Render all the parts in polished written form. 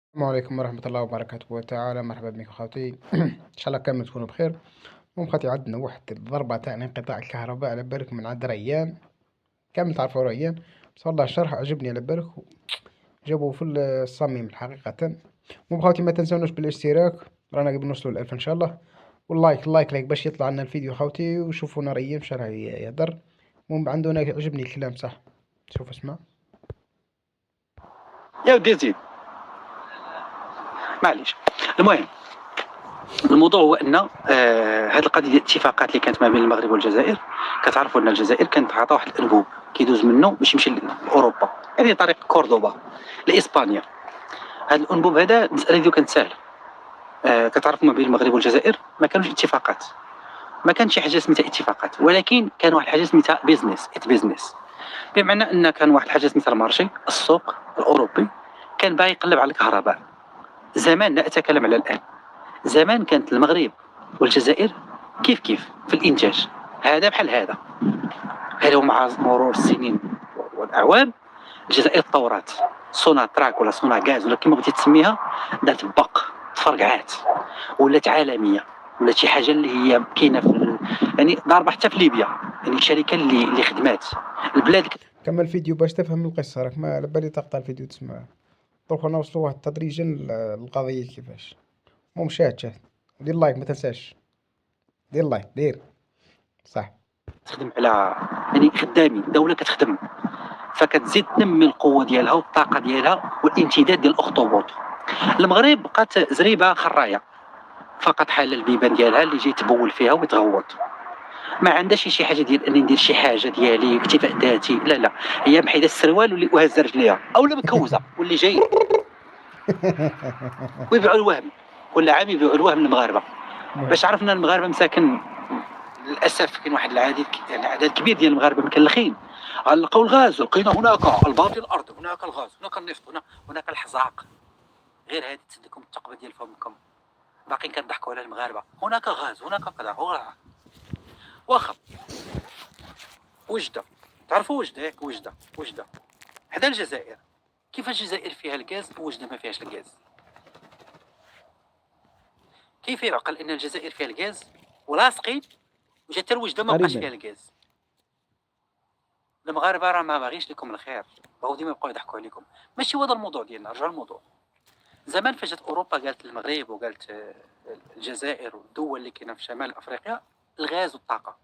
السلام عليكم ورحمة الله وبركاته تعالى، مرحبا بكم خوتي. إن شاء الله كامل تكونوا بخير. المهم خوتي، عندنا واحد الضربة تاع انقطاع الكهرباء على بالك من عند ريان. كامل تعرفوا ريان، بس والله الشرح عجبني على بالك. جابوا في الصميم الحقيقة. المهم خوتي، ما تنسونوش بالاشتراك، رانا قبل نوصلوا الألف إن شاء الله. واللايك لايك باش يطلع لنا الفيديو خوتي، وشوفونا ريان شرح يهدر. المهم عندنا عجبني الكلام صح. شوف اسمع. يا ودي زيد معليش. المهم الموضوع هو ان هذه القضيه ديال الاتفاقات اللي كانت ما بين المغرب والجزائر. كتعرفوا ان الجزائر كانت عطا واحد الانبوب كيدوز منه باش يمشي لاوروبا، يعني طريق كوردوبا لاسبانيا. هذا الانبوب هذا المساله ديالو كانت سهله. كتعرفوا ما بين المغرب والجزائر ما كانوش اتفاقات، ما كانش شي حاجه سميتها اتفاقات، ولكن كان واحد الحاجه سميتها بيزنس. بمعنى ان كان واحد الحاجه سميتها المارشي، السوق الاوروبي كان باغي يقلب على الكهرباء. زمان لا اتكلم على الان. زمان كانت المغرب والجزائر كيف في الانتاج، هذا بحال هذا. غير مع مرور السنين والاعوام الجزائر تطورات، سونا تراك ولا سونا غاز ولا كما بغيتي تسميها، دات بق تفرقعات، ولات عالميه، ولات شي حاجه اللي هي كاينه يعني ضاربه حتى في ليبيا. يعني الشركه اللي خدمات البلاد. كمل الفيديو باش تفهم القصة، راك ما على بالي تقطع الفيديو تسمع. دوك نوصلوها تدريجا للقضية كيفاش. المهم شاهد دير لايك، ما تنساش دير لايك دير صح. تخدم على يعني خدامين دوله كتخدم، فكتزيد تنمي القوه ديالها والطاقه ديالها والامتداد ديال الاخطبوط. المغرب بقات زريبه خرايه، فقط حال البيبان ديالها اللي جاي تبول فيها ويتغوط. ما عندهاش شي حاجه ديال اني ندير شي حاجه ديالي اكتفاء ذاتي، لا لا. هي محيده السروال وهز رجليها اولا مكوزه واللي جاي ويبيعوا الوهم. كل عام يبيعوا الوهم للمغاربه. باش عرفنا المغاربه مساكن، للاسف كاين واحد العدد، يعني عدد كبير ديال المغاربه مكلخين. لقوا الغاز، لقينا هناك الباطن الارض، هناك الغاز، هناك النفط، هناك الحزاق. غير هذه تسدكم الثقبه ديال فمكم. باقيين كنضحكوا على المغاربه، هناك غاز، هناك كذا، واخا. وجده، تعرفوا وجده ياك؟ وجده حدا الجزائر. كيفاش الجزائر فيها الغاز ووجده ما فيهاش الغاز؟ كيف يعقل ان الجزائر فيها الغاز ولاصقين وجات وجده ما بقاش فيها قريبا. الغاز؟ المغاربه راه ما باغيش لكم الخير، بغاو ديما يبقاو يضحكوا عليكم. ماشي هو هذا الموضوع ديالنا. رجعوا الموضوع. زمان فاش اوروبا قالت المغرب وقالت الجزائر والدول اللي كاينه في شمال افريقيا الغاز والطاقه،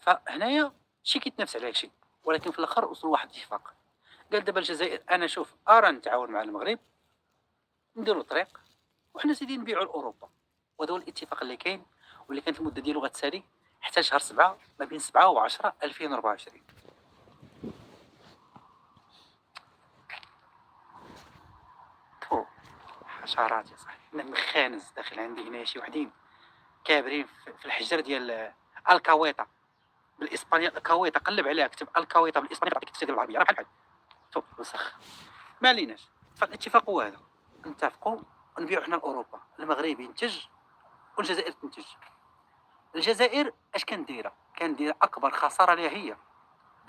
فهنايا شي كيتنافس على هادشي، ولكن في الاخر وصلوا واحد الاتفاق. قال دابا الجزائر انا شوف ارى نتعاون مع المغرب نديروا طريق وحنا سيدي نبيعوا لاوروبا. وهذا هو الاتفاق اللي كاين، واللي كانت المده ديالو غتسالي حتى شهر 7 ما بين 7 و10 2024. فو حشرات يا صاحبي. انا مخانز داخل عندي هنا شي وحدين كابرين في الحجر ديال الكاويطه بالاسبانيا. الكاويطه قلب عليها كتب الكاويطه بالاسبانيا تعطيك التفسير بالعربيه راه بحال شوف وسخ. ما عليناش. فالاتفاق هو هذا، نتفقوا ونبيعوا حنا لاوروبا. المغرب ينتج والجزائر تنتج. الجزائر اش كانت دايره؟ كانت دايره اكبر خساره ليها هي،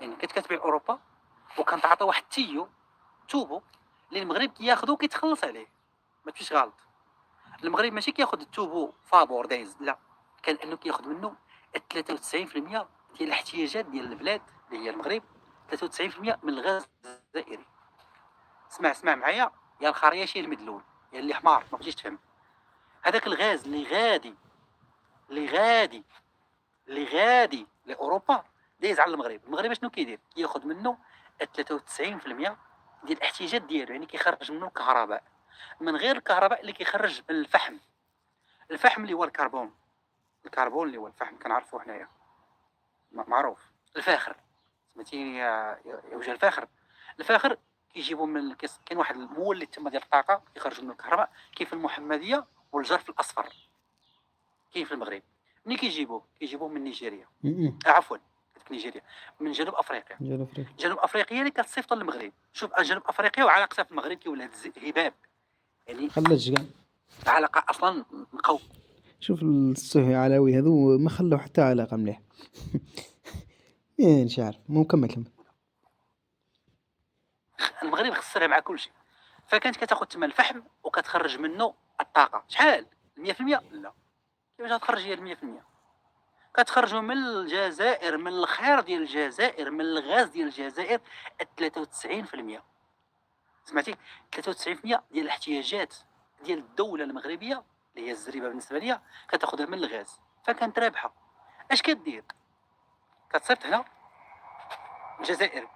يعني كانت كتبيع اوروبا وكان تعطي واحد توبو اللي المغرب كياخذو وكيتخلص عليه. ما تمشيش غلط. المغرب ماشي كياخذ التوبو فابور دايز، لا، كان انه كياخذ منه 93% ديال الاحتياجات ديال البلاد اللي هي المغرب. 93% من الغاز الجزائري. اسمع معايا يا الخرياشي المدلول يا اللي حمار ما بغيتيش تفهم. هذاك الغاز اللي غادي لاوروبا دايز على المغرب. المغرب شنو كيدير؟ كياخذ منه 93% ديال الاحتياجات ديالو، يعني كيخرج منه الكهرباء. من غير الكهرباء اللي كيخرج الفحم. الفحم اللي هو الكربون اللي هو الفحم كنعرفوه حنايا معروف. الفاخر سمعتيني يا وجه الفاخر. الفاخر كيجيبوا من كاين واحد المولد تما ديال الطاقه كيخرج منه الكهرباء، كيف المحمديه والجرف الاصفر كاين في المغرب. ملي كيجيبوه من نيجيريا. عفوا نيجيريا، من جنوب افريقيا. جنوب افريقيا. جنوب افريقيا اللي كتصيفط للمغرب. شوف جنوب افريقيا وعلاقتها في المغرب كي ولات هباب، يعني خلتش كاع. علاقه اصلا نقو. شوف السهي علوي هذو ما خلوا حتى علاقة مليح. مش عارف، مو كمل. المغرب خسرها مع كل شيء. فكانت كتاخذ تما الفحم وكتخرج منه الطاقه. شحال 100%؟ لا. كيفاش غتخرج هي 100%؟ كتخرجوا من الجزائر، من الخير ديال الجزائر، من الغاز ديال الجزائر 93%. سمعتي؟ 93% ديال الاحتياجات ديال الدوله المغربيه اللي هي الزريبه بالنسبه ليا كتاخذها من الغاز. فكانت رابحه. اش كدير؟ كتصيفط هنا الجزائر.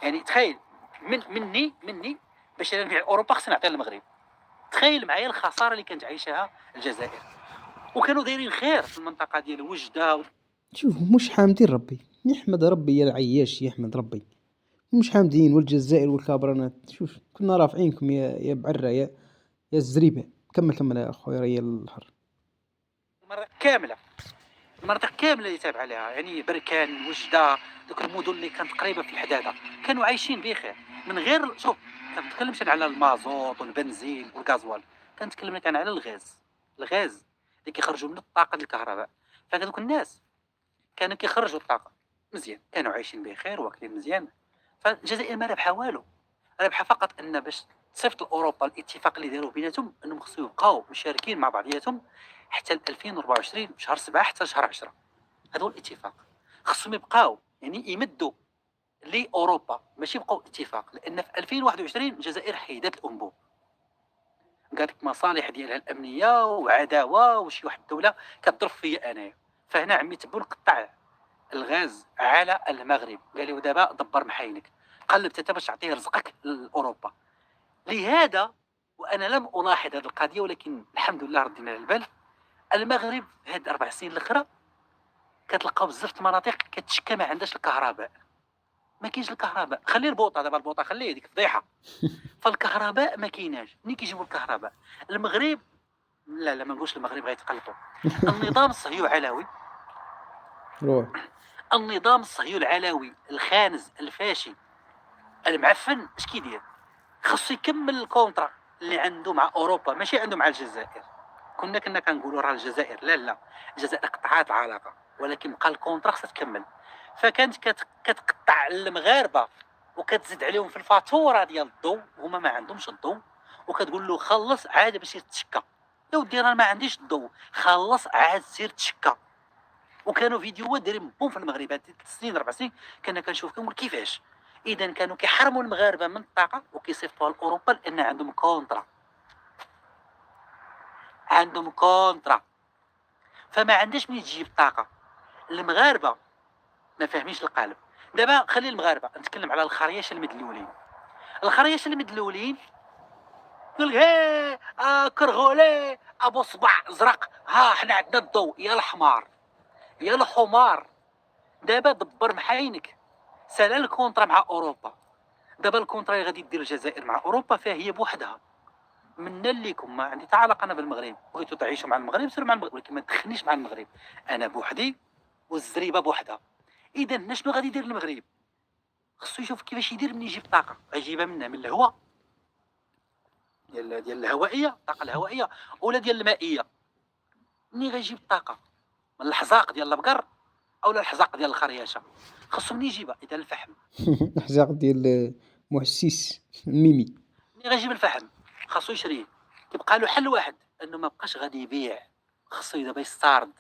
يعني تخيل، مني باش نبيع اوروبا خصني نعطيها للمغرب. تخيل معايا الخساره اللي كانت عايشاها الجزائر. وكانوا دايرين خير في المنطقه ديال وجده. شوف مش حامدين ربي، يحمد ربي يا العياش، يحمد ربي. مش حامدين والجزائر والكابرانات. شوف كنا رافعينكم يا بعرة يا الزريبة. كمل يا خويا ريا الحر. المناطق كامله اللي تابعه لها، يعني بركان، وجده، دوك المدن اللي كانت قريبه في الحداده كانوا عايشين بخير من غير. شوف، كنتكلمش أنا على المازوت والبنزين والغازوال، كنتكلم لك أنا على الغاز اللي كيخرجوا من الطاقه ديال الكهرباء. فهذوك الناس كانوا كيخرجوا الطاقه مزيان، كانوا عايشين بخير واكلين مزيان. فالجزائر ما ربحها والو، ربحها فقط ان باش تصيفط لاوروبا الاتفاق اللي داروا بيناتهم انهم خصو يبقاو مشاركين مع بعضياتهم حتى 2024 شهر 7 حتى شهر 10. هذا هو الاتفاق. خصهم يبقاو يعني يمدوا لاوروبا، ماشي يبقاو اتفاق، لان في 2021 الجزائر حيدت الانبوب، قالت مصالح ديالها الامنيه وعداوه وشي واحد الدوله كتضرب فيا انايا. فهنا عمي تبون قطع الغاز على المغرب، قال له دابا دبر محاينك، قلبت انت باش تعطيه رزقك لاوروبا. لهذا وانا لم الاحظ هذه القضيه، ولكن الحمد لله ردينا على البال. المغرب هاد 4 سنين الاخرى كتلقاو بزاف المناطق كتشكى ما عندهاش الكهرباء. ما كاينش الكهرباء، خلي البوطه دابا، البوطه خليه ديك فضيحه. فالكهرباء ما كايناش. منين كيجيبوا الكهرباء؟ المغرب لا ما نقولش المغرب غيتقلطوا. النظام الصهيوني العلوي، روح. النظام الصهيوني العلوي الخانز الفاشي المعفن، اش كيدير؟ خصو يكمل الكونترا اللي عنده مع اوروبا، ماشي عنده مع الجزائر. كنا كنقولوا راه الجزائر لا الجزائر قطعات العلاقه، ولكن بقى الكونترا خصها تكمل. فكانت كتقطع المغاربه وكتزيد عليهم في الفاتوره ديال الضوء، هما ما عندهمش الضوء، وكتقول له خلص عاد باش تشكى. يا ودي راه ما عنديش الضوء، خلص عاد سير تشكى. وكانوا فيديوهات دايرين بوم في المغرب هاد 3 سنين 4 سنين كنا كنشوف كنقول كيفاش. اذا كانوا كيحرموا المغاربه من الطاقه وكيصيفطوها لاوروبا لان عندهم كونترا. فما عندهاش منين تجيب الطاقه. المغاربه ما فاهمينش القالب. دابا خلي المغاربه نتكلم على الخرياشه المدلولين. الخرياشه المدلولين يقول لك كرغولي ابو صبع ازرق، ها حنا عندنا الضوء. يا الحمار يا الحمار، دابا دبر محاينك، سال الكونترا مع اوروبا. دابا الكونترا اللي غادي دير الجزائر مع اوروبا فيها هي بوحدها. منا ليكم ما عندي حتى علاقه انا بالمغرب، بغيتو تعيشوا مع المغرب سيروا مع المغرب، ولكن ما تدخلنيش مع المغرب. انا بوحدي والزريبه بوحدها. اذا شنو غادي يدير المغرب؟ خصو يشوف كيفاش يدير من يجيب طاقه. غيجيبها من الهواء ديال الهوائيه، الطاقه الهوائيه، ولا ديال المائيه. منين غيجيب الطاقه؟ من الحزاق ديال البقر اولا الحزاق ديال الخرياشه؟ خصو منين يجيبها؟ اذا الفحم. حزاق ديال محسيس ميمي. منين غيجيب الفحم؟ خاصو يشريه. كيبقى له حل واحد، انه ما بقاش غادي يبيع، خاصو دابا يستعرض.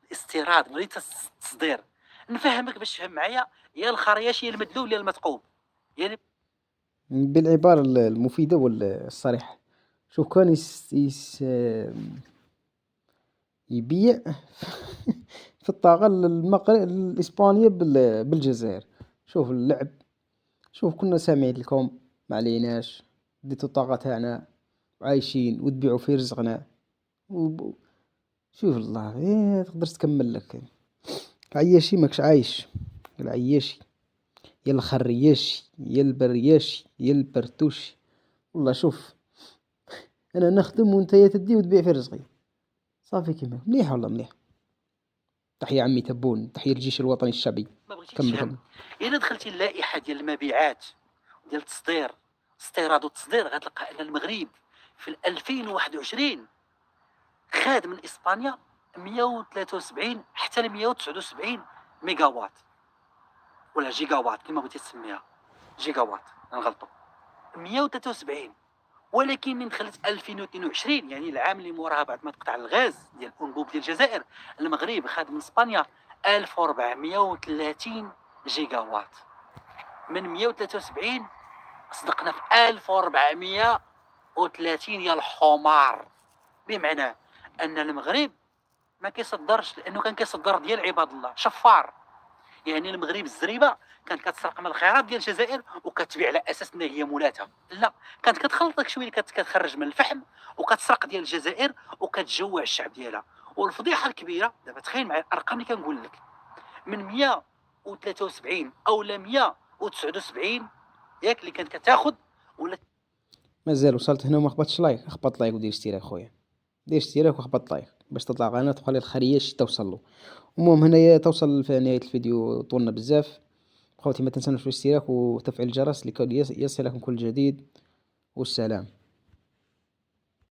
الاستيراد وليس التصدير. نفهمك باش تفهم معايا، يا الخرياش يا المدلول يا المثقوب. يعني بالعبارة المفيدة والصريحة. شوف كان يبيع في الطاقة الإسبانية بالجزائر. شوف اللعب. شوف كنا سامعين لكم ما عليناش، ديتو الطاقة تاعنا وعايشين وتبيعوا في رزقنا شوف الله تقدر تكمل لك. عياشي ماكش عايش. العياشي يا الخرياشي يا البرياشي يا البرتوشي. والله شوف انا نخدم وانت تدي وتبيع في رزقي صافي كيما مليح. والله مليح. تحية عمي تبون، تحية الجيش الوطني الشعبي. ما بغيتيش كمل تفهم. الا دخلتي اللائحه ديال المبيعات ديال التصدير، استيراد والتصدير، غتلقى ان المغرب في 2021 خاد من اسبانيا 173 حتى ل 179 ميجا وات ولا جيجا وات كما بغيتي تسميها. جيجا وات نغلطوا. 173 ولكن من دخلت 2022 يعني العام اللي موراها بعد ما تقطع الغاز ديال الانبوب ديال الجزائر، المغرب خد من اسبانيا 1430 جيجا وات. من 173 صدقنا في 1430 يا الحمار. بمعنى ان المغرب ما كيصدرش، لانه كان كيصدر ديال عباد الله شفار. يعني المغرب الزريبه كانت كتسرق من الخيرات ديال الجزائر وكتبيع على اساس ان هي مولاتها. لا، كانت كتخلط داك الشويه اللي كتخرج من الفحم وكتسرق ديال الجزائر وكتجوع الشعب ديالها. والفضيحه الكبيره دابا تخيل معايا الارقام اللي كنقول لك، من 173 او 179 ياك اللي كانت كتاخذ ولا. مازال وصلت هنا وما خبطتش لايك، اخبط لايك ودير اشتراك خويا، دير اشتراك وخبط لايك باش تطلع قناة وخلي الخريج توصل له. المهم هنايا توصل في نهاية الفيديو، طولنا بزاف خوتي، ما تنسونوش الاشتراك وتفعيل الجرس لكي يصلكم كل جديد، والسلام.